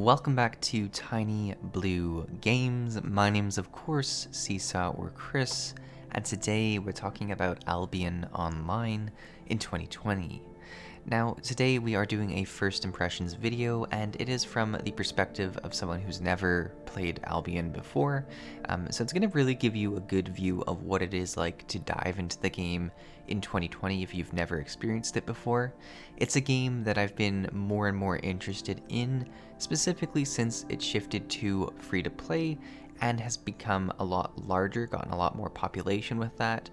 Welcome back to TinyBlueGames. My name's of course Csaw or Chris, and today we're talking about Albion Online in 2020. Now, today we are doing a first impressions video, and it is from the perspective of someone who's never played Albion before, so it's going to really give you a good view of what it is like to dive into the game in 2020 if you've never experienced it before. It's a game that I've been more and more interested in, specifically since it shifted to free-to-play and has become a lot larger, gotten a lot more population with that.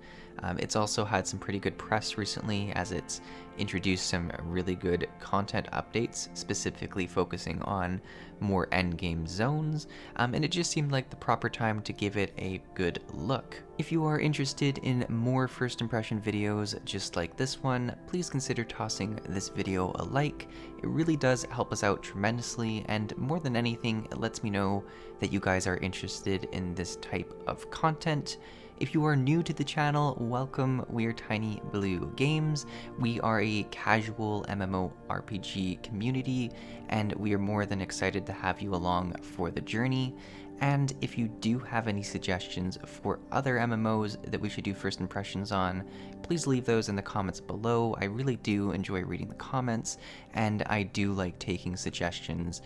It's also had some pretty good press recently as it's introduced some really good content updates, specifically focusing on more endgame zones, and it just seemed like the proper time to give it a good look. If you are interested in more first impression videos just like this one, please consider tossing this video a like. It really does help us out tremendously, and more than anything, it lets me know that you guys are interested in this type of content. If you are new to the channel, welcome. We are TinyBlueGames. We are a casual MMORPG community, and we are more than excited to have you along for the journey. And if you do have any suggestions for other MMOs that we should do first impressions on, please leave those in the comments below. I really do enjoy reading the comments, and I do like taking suggestions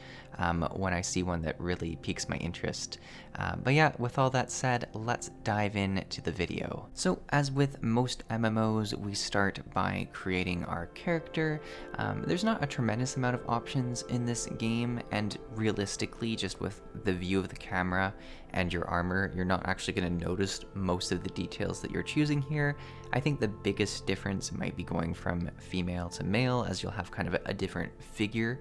when I see one that really piques my interest. But yeah, with all that said, let's dive into the video. So as with most MMOs, we start by creating our character. There's not a tremendous amount of options in this game, and realistically, just with the view of the camera and your armor, you're not actually going to notice most of the details that you're choosing here. I think the biggest difference might be going from female to male, as you'll have kind of a different figure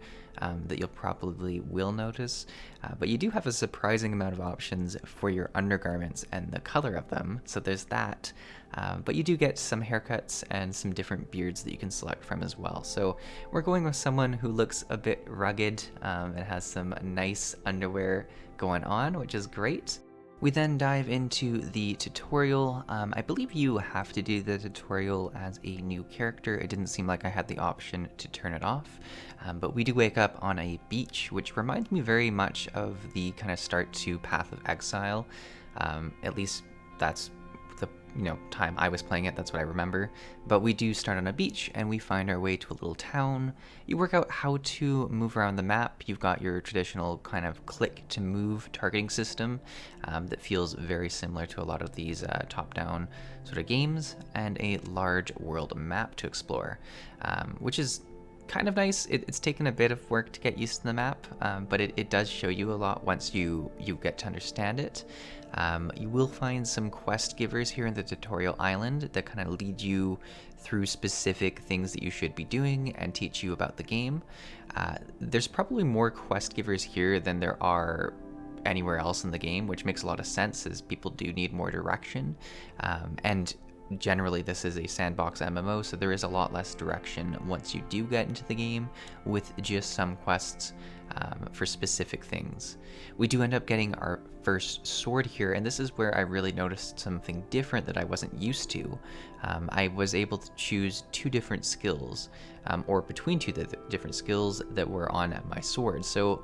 that you'll probably will notice, but you do have a surprising amount of options for your undergarments and the color of them, so there's that. But you do get some haircuts and some different beards that you can select from as well. So we're going with someone who looks a bit rugged and has some nice underwear going on, which is great. We then dive into the tutorial. I believe you have to do the tutorial as a new character. It didn't seem like I had the option to turn it off, but we do wake up on a beach, which reminds me very much of the kind of start to Path of Exile. At least that's the time I was playing it, that's what I remember. But we do start on a beach and we find our way to a little town. You work out how to move around the map. You've got your traditional kind of click to move targeting system that feels very similar to a lot of these top-down sort of games, and a large world map to explore, which is kind of nice. It's taken a bit of work to get used to the map, but it does show you a lot once you get to understand it. You will find some quest givers here in the tutorial island that kind of lead you through specific things that you should be doing and teach you about the game. There's probably more quest givers here than there are anywhere else in the game, which makes a lot of sense as people do need more direction. And generally this is a sandbox MMO, so there is a lot less direction once you do get into the game, with just some quests for specific things. We do end up getting our first sword here, and this is where I really noticed something different that I wasn't used to. I was able to choose two different skills, or between two different skills that were on my sword. So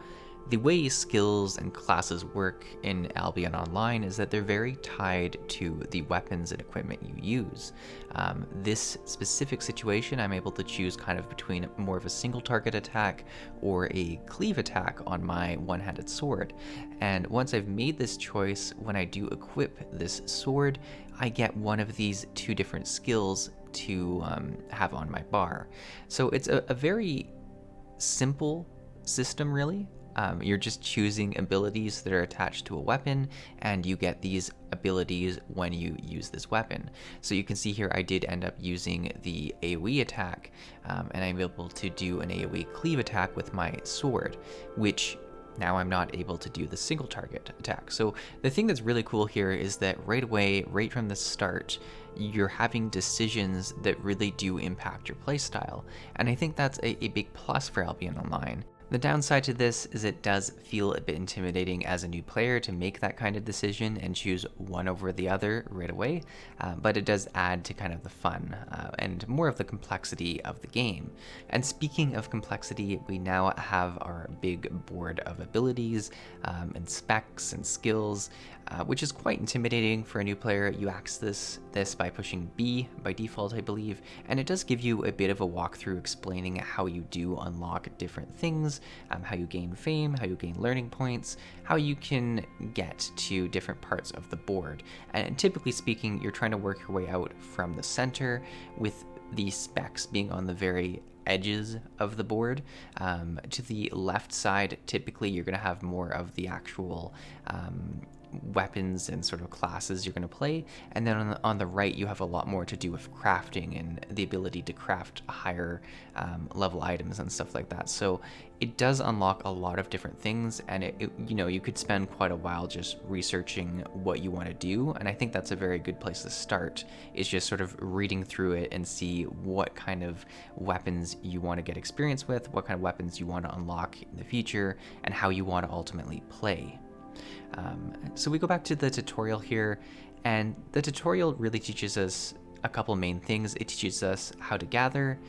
the way skills and classes work in Albion Online is that they're very tied to the weapons and equipment you use. This specific situation, I'm able to choose kind of between more of a single target attack or a cleave attack on my one-handed sword. And once I've made this choice, when I do equip this sword, I get one of these two different skills to have on my bar. So it's a very simple system, really. You're just choosing abilities that are attached to a weapon, and you get these abilities when you use this weapon. So you can see here I did end up using the AoE attack, and I'm able to do an AoE cleave attack with my sword, which now I'm not able to do the single target attack. So the thing that's really cool here is that right away, right from the start, you're having decisions that really do impact your playstyle. And I think that's a big plus for Albion Online. The downside to this is it does feel a bit intimidating as a new player to make that kind of decision and choose one over the other right away, but it does add to kind of the fun and more of the complexity of the game. And speaking of complexity, we now have our big board of abilities and specs and skills, which is quite intimidating for a new player. You access this by pushing B by default, I believe, and it does give you a bit of a walkthrough explaining how you do unlock different things, how you gain fame, how you gain learning points, how you can get to different parts of the board. And typically speaking, you're trying to work your way out from the center, with the specs being on the very edges of the board. To the left side, typically you're going to have more of the actual weapons and sort of classes you're going to play, and then on the right you have a lot more to do with crafting and the ability to craft higher level items and stuff like that. So it does unlock a lot of different things, and you could spend quite a while just researching what you want to do, and I think that's a very good place to start, is just sort of reading through it and see what kind of weapons you want to get experience with, what kind of weapons you want to unlock in the future, and how you want to ultimately play. So we go back to the tutorial here, and the tutorial really teaches us a couple main things. It teaches us how to gather.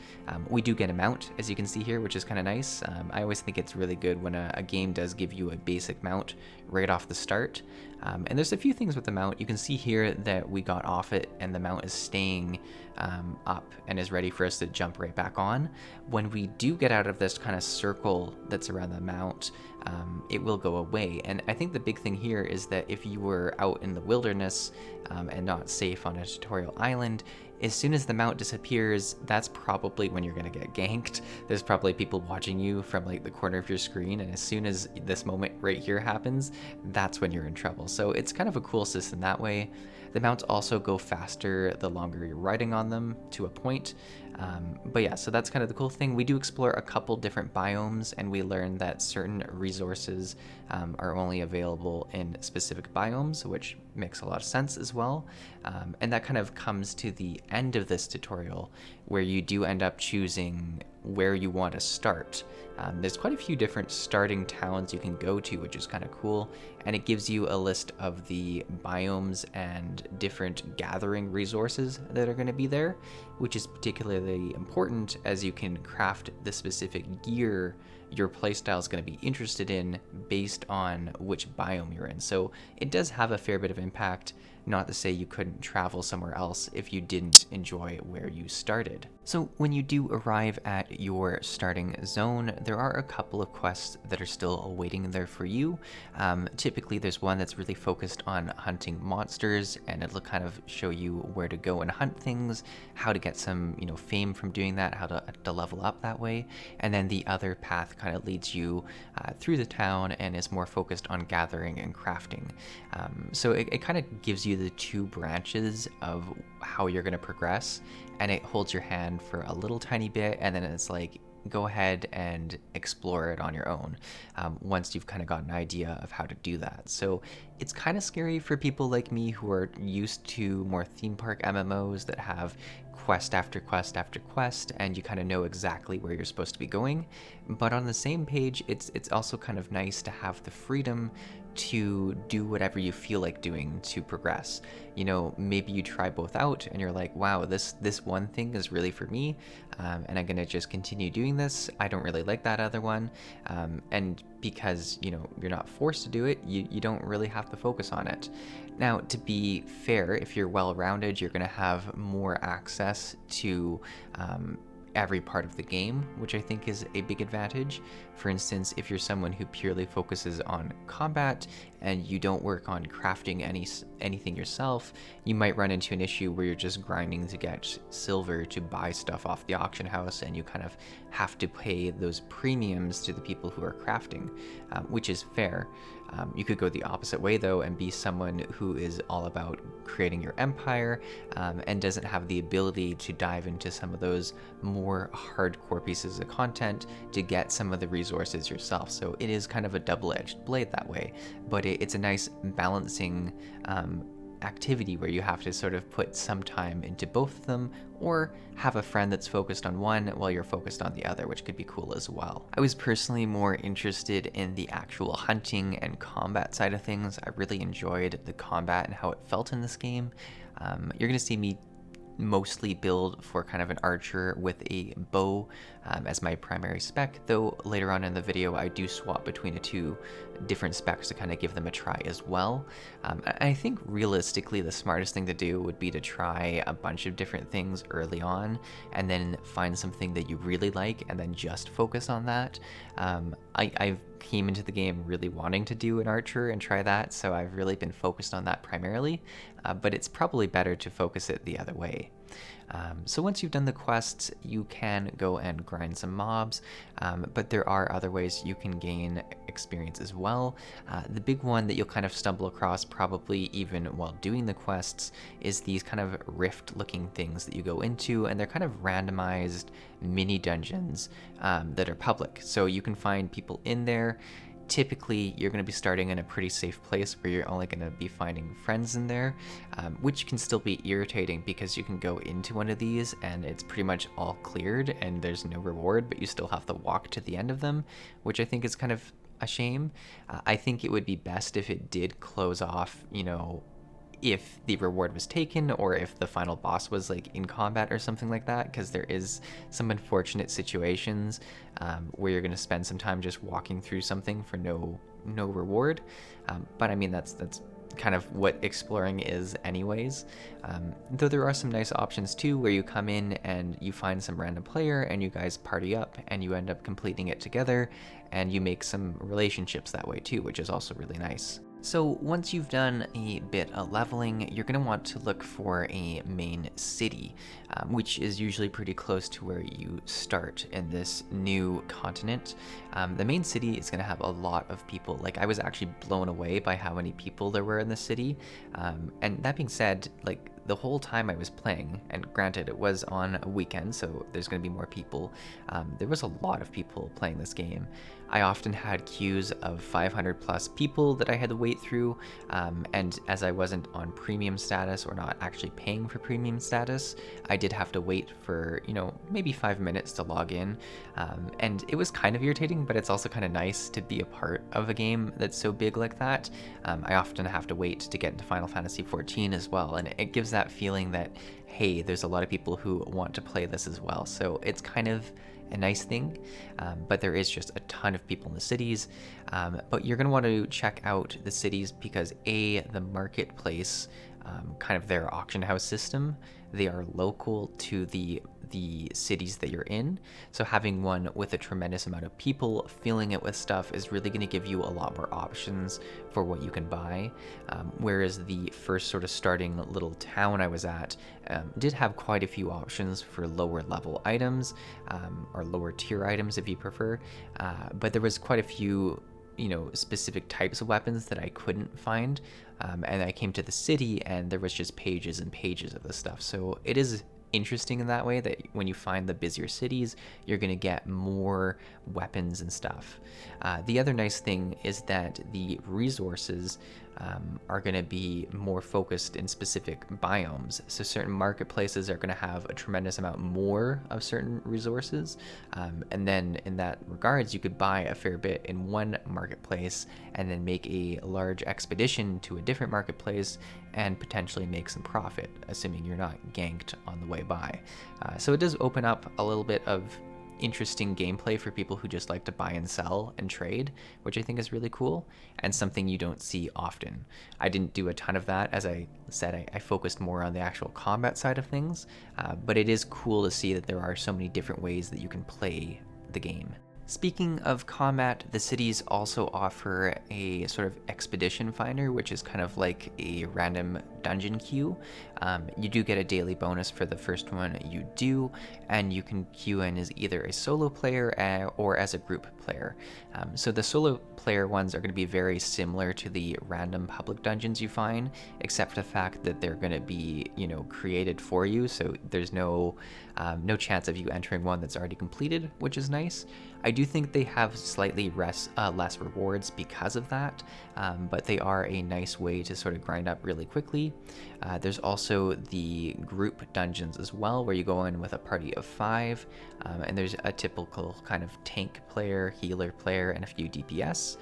We do get a mount, as you can see here, which is kind of nice. I always think it's really good when a game does give you a basic mount right off the start. And there's a few things with the mount. You can see here that we got off it and the mount is staying up and is ready for us to jump right back on. When we do get out of this kind of circle that's around the mount, it will go away. And I think the big thing here is that if you were out in the wilderness and not safe on a tutorial island, as soon as the mount disappears, that's probably when you're going to get ganked. There's probably people watching you from like the corner of your screen, and as soon as this moment right here happens, that's when you're in trouble. So it's kind of a cool system that way. The mounts also go faster the longer you're riding on them to a point. But yeah, so that's kind of the cool thing. We do explore a couple different biomes, and we learn that certain resources are only available in specific biomes, which makes a lot of sense as well. And that kind of comes to the end of this tutorial, where you do end up choosing where you want to start. There's quite a few different starting towns you can go to, which is kind of cool, and it gives you a list of the biomes and different gathering resources that are going to be there, which is particularly important as you can craft the specific gear your playstyle is going to be interested in based on which biome you're in. So it does have a fair bit of impact, not to say you couldn't travel somewhere else if you didn't enjoy where you started. So when you do arrive at your starting zone, there are a couple of quests that are still waiting there for you. Typically there's one that's really focused on hunting monsters, and it'll kind of show you where to go and hunt things, how to get some fame from doing that, how to level up that way. And then the other path kind of leads you through the town and is more focused on gathering and crafting. So it kind of gives you the two branches of how you're going to progress, and it holds your hand for a little tiny bit, and then it's like, go ahead and explore it on your own once you've kind of got an idea of how to do that. So it's kind of scary for people like me who are used to more theme park MMOs that have quest after quest after quest, and you kind of know exactly where you're supposed to be going. But on the same page, it's also kind of nice to have the freedom to do whatever you feel like doing to progress. Maybe you try both out and you're like, wow, this one thing is really for me, and I'm gonna just continue doing this. I don't really like that other one, and because you're not forced to do it, you don't really have to focus on it. Now, to be fair, if you're well-rounded, you're gonna have more access to every part of the game, which I think is a big advantage. For instance, if you're someone who purely focuses on combat and you don't work on crafting anything yourself, you might run into an issue where you're just grinding to get silver to buy stuff off the auction house, and you kind of have to pay those premiums to the people who are crafting, which is fair. You could go the opposite way though and be someone who is all about creating your empire and doesn't have the ability to dive into some of those more hardcore pieces of content to get some of the resources yourself. So it is kind of a double-edged blade that way, but it's a nice balancing activity where you have to sort of put some time into both of them, or have a friend that's focused on one while you're focused on the other, which could be cool as well. I was personally more interested in the actual hunting and combat side of things. I really enjoyed the combat and how it felt in this game. You're going to see me mostly build for kind of an archer with a bow as my primary spec, though later on in the video I do swap between the two different specs to kind of give them a try as well. I think realistically the smartest thing to do would be to try a bunch of different things early on and then find something that you really like and then just focus on that. I came into the game really wanting to do an archer and try that, so I've really been focused on that primarily, but it's probably better to focus it the other way. So once you've done the quests, you can go and grind some mobs, but there are other ways you can gain experience as well. The big one that you'll kind of stumble across probably even while doing the quests is these kind of rift looking things that you go into, and they're kind of randomized mini dungeons that are public. So you can find people in there. Typically, you're going to be starting in a pretty safe place where you're only going to be finding friends in there, which can still be irritating because you can go into one of these and it's pretty much all cleared and there's no reward, but you still have to walk to the end of them, which I think is kind of a shame. I think it would be best if it did close off, you know, if the reward was taken or if the final boss was like in combat or something like that, because there is some unfortunate situations where you're going to spend some time just walking through something for no reward. But I mean, that's kind of what exploring is anyways. Though there are some nice options too, where you come in and you find some random player and you guys party up and you end up completing it together and you make some relationships that way too, which is also really nice. So once you've done a bit of leveling, you're going to want to look for a main city, which is usually pretty close to where you start in this new continent. The main city is going to have a lot of people. Like, I was actually blown away by how many people there were in the city. And that being said, like, the whole time I was playing, and granted it was on a weekend, so there's going to be more people, there was a lot of people playing this game. I often had queues of 500 plus people that I had to wait through, and as I wasn't on premium status or not actually paying for premium status, I did have to wait for, you know, maybe 5 minutes to log in, and it was kind of irritating, but it's also kind of nice to be a part of a game that's so big like that. I often have to wait to get into Final Fantasy XIV as well, and it gives that feeling that, hey, there's a lot of people who want to play this as well, so it's kind of a nice thing, but there is just a ton of people in the cities. But you're going to want to check out the cities because the marketplace, kind of their auction house system, they are local to the cities that you're in. So having one with a tremendous amount of people filling it with stuff is really going to give you a lot more options for what you can buy. Whereas the first sort of starting little town I was at did have quite a few options for lower level items, or lower tier items if you prefer. But there was quite a few, you know, specific types of weapons that I couldn't find. And I came to the city and there was just pages and pages of this stuff. So it is interesting in that way that when you find the busier cities, you're going to get more weapons and stuff. The other nice thing is that the resources are going to be more focused in specific biomes. So certain marketplaces are going to have a tremendous amount more of certain resources. And then in that regards, you could buy a fair bit in one marketplace and then make a large expedition to a different marketplace and potentially make some profit, assuming you're not ganked on the way by. So it does open up a little bit of interesting gameplay for people who just like to buy and sell and trade, which I think is really cool and something you don't see often. I didn't do a ton of that. As I said, I focused more on the actual combat side of things, but it is cool to see that there are so many different ways that you can play the game. Speaking of combat, the cities also offer a sort of expedition finder, which is kind of like a random dungeon queue. You do get a daily bonus for the first one you do, and you can queue in as either a solo player or as a group player. So the solo player ones are going to be very similar to the random public dungeons you find, except for the fact that they're going to be, you know, created for you. So there's no chance of you entering one that's already completed, which is nice. I do think they have slightly less rewards because of that, but they are a nice way to sort of grind up really quickly. There's also the group dungeons as well, where you go in with a party of 5, and there's a typical kind of tank player, healer player, and a few DPS.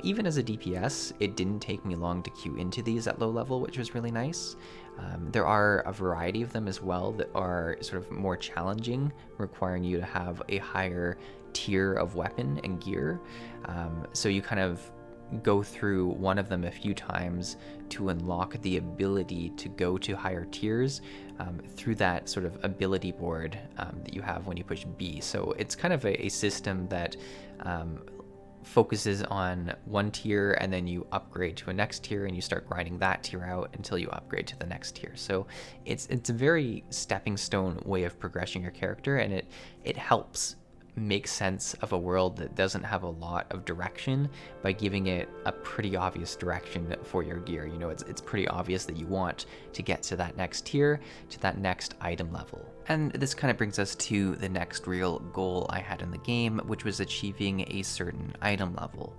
Even as a DPS, it didn't take me long to queue into these at low level, which was really nice. There are a variety of them as well that are sort of more challenging, requiring you to have a higher tier of weapon and gear. So you kind of go through one of them a few times to unlock the ability to go to higher tiers through that sort of ability board that you have when you push B. So it's kind of a system that focuses on one tier, and then you upgrade to a next tier and you start grinding that tier out until you upgrade to the next tier. So it's a very stepping stone way of progressing your character, and it helps make sense of a world that doesn't have a lot of direction by giving it a pretty obvious direction for your gear. You know, it's pretty obvious that you want to get to that next tier, to that next item level. And this kind of brings us to the next real goal I had in the game, which was achieving a certain item level.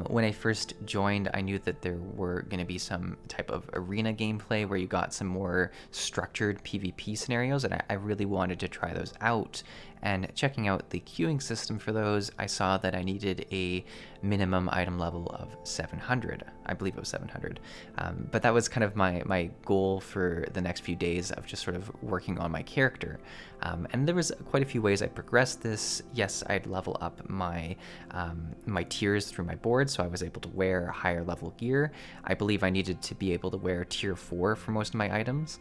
When I first joined, I knew that there were going to be some type of arena gameplay where you got some more structured PvP scenarios, and I really wanted to try those out. And checking out the queuing system for those, I saw that I needed a minimum item level of 700. I believe it was 700. But that was kind of my goal for the next few days of just sort of working on my character. And there was quite a few ways I progressed this. Yes, I'd level up my tiers through my board, so I was able to wear higher level gear. I believe I needed to be able to wear tier 4 for most of my items.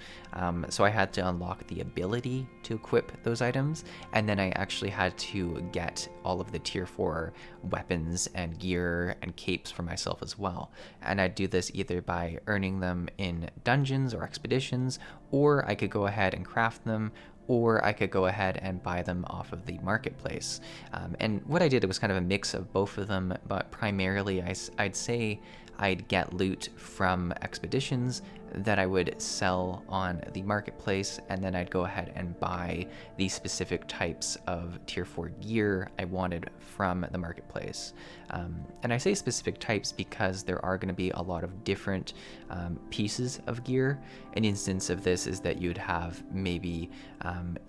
So I had to unlock the ability to equip those items, and then I actually had to get all of the tier 4 weapons and gear and capes for myself as well. And I'd do this either by earning them in dungeons or expeditions, or I could go ahead and craft them, or I could go ahead and buy them off of the marketplace. And what I did, it was kind of a mix of both of them, but primarily I'd say I'd get loot from expeditions that I would sell on the marketplace, and then I'd go ahead and buy the specific types of tier 4 gear I wanted from the marketplace. And I say specific types because there are going to be a lot of different pieces of gear. An instance of this is that you'd have maybe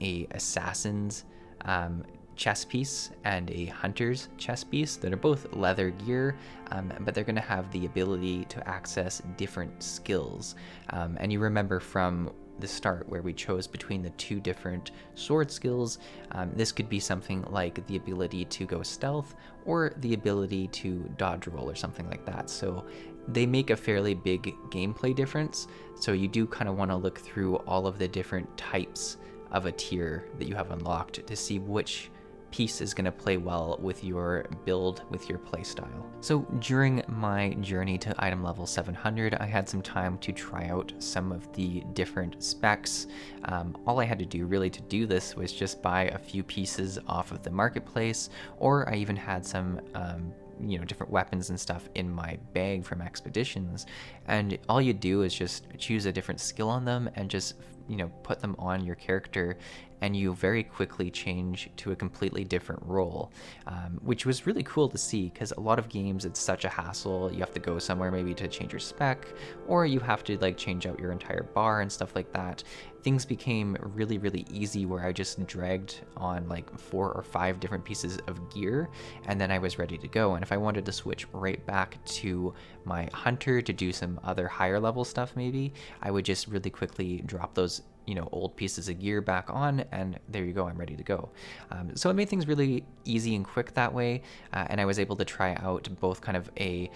a assassin's chest piece and a hunter's chest piece that are both leather gear, but they're going to have the ability to access different skills. And you remember from the start where we chose between the 2 different sword skills, this could be something like the ability to go stealth or the ability to dodge roll or something like that. So they make a fairly big gameplay difference. So you do kind of want to look through all of the different types of a tier that you have unlocked to see which piece is going to play well with your build, with your playstyle. So during my journey to item level 700, I had some time to try out some of the different specs. All I had to do really to do this was just buy a few pieces off of the marketplace, or I even had some different weapons and stuff in my bag from expeditions, and all you do is just choose a different skill on them and just put them on your character, and you very quickly change to a completely different role, which was really cool to see, because a lot of games it's such a hassle. You have to go somewhere maybe to change your spec, or you have to change out your entire bar and stuff like that. Things became really, really easy where I just dragged on 4 or 5 different pieces of gear, and then I was ready to go. And if I wanted to switch right back to my hunter to do some other higher level stuff maybe, I would just really quickly drop those old pieces of gear back on, and there you go, I'm ready to go. So it made things really easy and quick that way, and I was able to try out both kind of a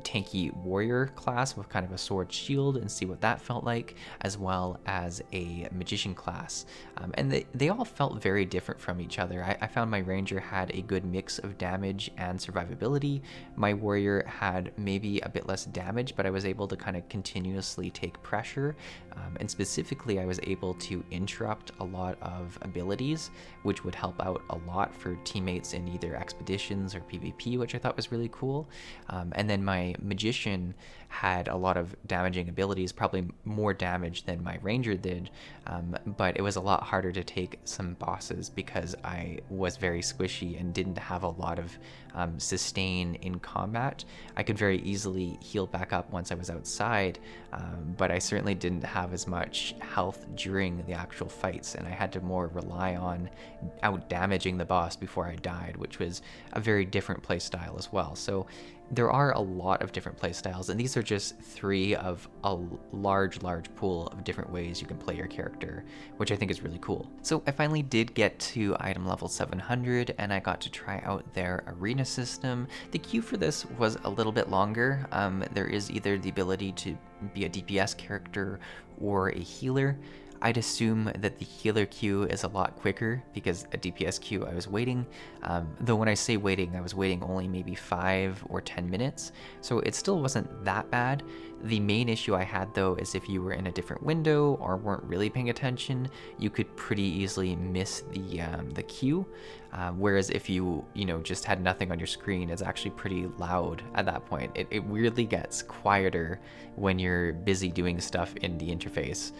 tanky warrior class with kind of a sword shield and see what that felt like, as well as a magician class. And they all felt very different from each other. I found my ranger had a good mix of damage and survivability. My warrior had maybe a bit less damage, but I was able to kind of continuously take pressure, and specifically specifically, I was able to interrupt a lot of abilities, which would help out a lot for teammates in either expeditions or PvP, which I thought was really cool. And then my magician had a lot of damaging abilities, probably more damage than my ranger did, but it was a lot harder to take some bosses because I was very squishy and didn't have a lot of sustain in combat. I could very easily heal back up once I was outside, but I certainly didn't have as much health during the actual fights, and I had to more rely on out damaging the boss before I died, which was a very different play style as well. So there are a lot of different playstyles, and these are just 3 of a large pool of different ways you can play your character, which I think is really cool. So I finally did get to item level 700, and I got to try out their arena system. The queue for this was a little bit longer. There is either the ability to be a DPS character or a healer. I'd assume that the healer queue is a lot quicker because a DPS queue I was waiting, though when I say waiting, I was waiting only maybe 5 or 10 minutes, so it still wasn't that bad. The main issue I had though is if you were in a different window or weren't really paying attention, you could pretty easily miss the queue, whereas if you just had nothing on your screen, it's actually pretty loud at that point. It weirdly gets quieter when you're busy doing stuff in the interface.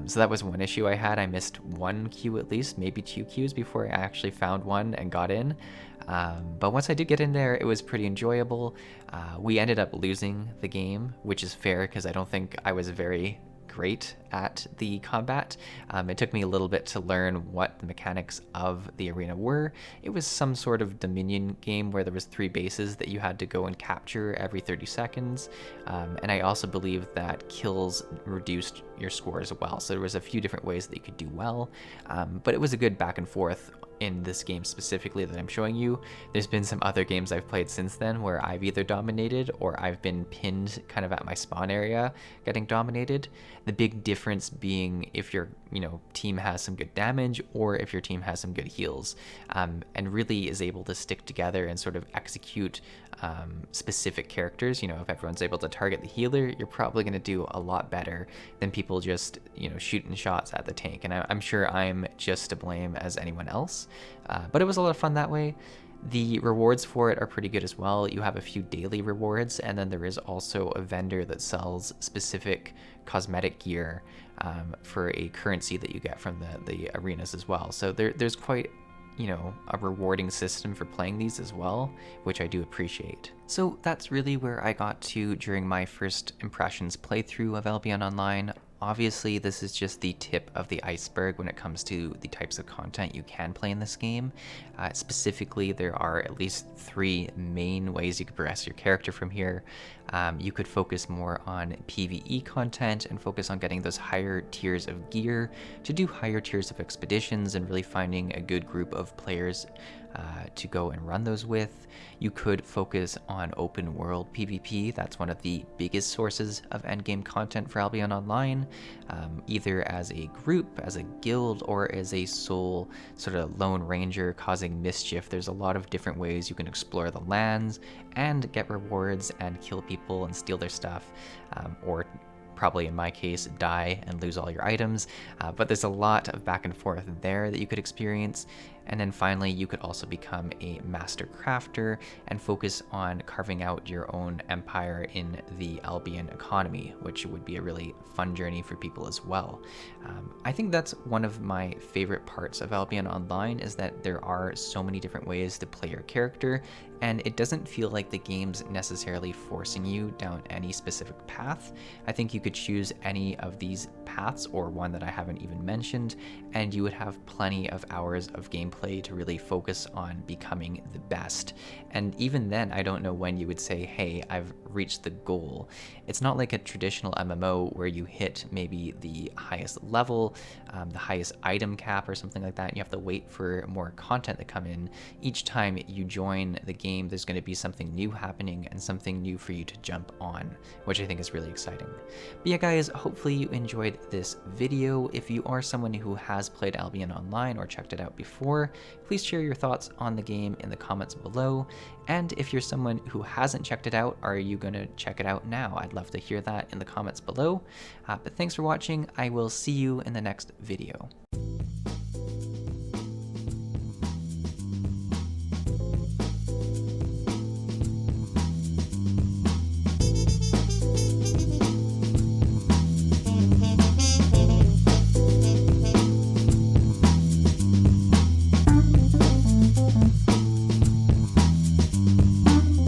So that was one issue I had. I missed 1 queue at least, maybe 2 queues before I actually found one and got in. But once I did get in there, it was pretty enjoyable. We ended up losing the game, which is fair because I don't think I was very great at the combat. It took me a little bit to learn what the mechanics of the arena were. It was some sort of Dominion game where there was 3 bases that you had to go and capture every 30 seconds. And I also believe that kills reduced your score as well. So there was a few different ways that you could do well, but it was a good back and forth in this game specifically that I'm showing you. There's been some other games I've played since then where I've either dominated or I've been pinned kind of at my spawn area getting dominated. The big difference being if your team has some good damage or if your team has some good heals, and really is able to stick together and sort of execute specific characters. If everyone's able to target the healer, you're probably going to do a lot better than people just shooting shots at the tank, and I'm sure I'm just to blame as anyone else. But it was a lot of fun that way. The rewards for it are pretty good as well. You have a few daily rewards, and then there is also a vendor that sells specific cosmetic gear for a currency that you get from the arenas as well. So there's quite a rewarding system for playing these as well, which I do appreciate. So that's really where I got to during my first impressions playthrough of Albion Online. Obviously, this is just the tip of the iceberg when it comes to the types of content you can play in this game. Specifically, there are at least 3 main ways you could progress your character from here. You could focus more on PvE content and focus on getting those higher tiers of gear to do higher tiers of expeditions and really finding a good group of players to go and run those with. You could focus on open world PvP. That's one of the biggest sources of endgame content for Albion Online, either as a group, as a guild, or as a sole sort of lone ranger causing mischief. There's a lot of different ways you can explore the lands and get rewards and kill people and steal their stuff, or probably in my case die and lose all your items, but there's a lot of back and forth there that you could experience. And then finally, you could also become a master crafter and focus on carving out your own empire in the Albion economy, which would be a really fun journey for people as well. I think that's one of my favorite parts of Albion Online, is that there are so many different ways to play your character, and it doesn't feel like the game's necessarily forcing you down any specific path. I think you could choose any of these paths, or one that I haven't even mentioned, and you would have plenty of hours of gameplay to really focus on becoming the best. And even then, I don't know when you would say, hey, I've reached the goal. It's not like a traditional MMO where you hit maybe the highest level, the highest item cap or something like that, and you have to wait for more content to come in. Each time you join the game, there's going to be something new happening and something new for you to jump on, which I think is really exciting. But yeah, guys, hopefully you enjoyed this video. If you are someone who has played Albion Online or checked it out before, far, please share your thoughts on the game in the comments below. And if you're someone who hasn't checked it out, are you going to check it out now? I'd love to hear that in the comments below. But thanks for watching. I will see you in the next video.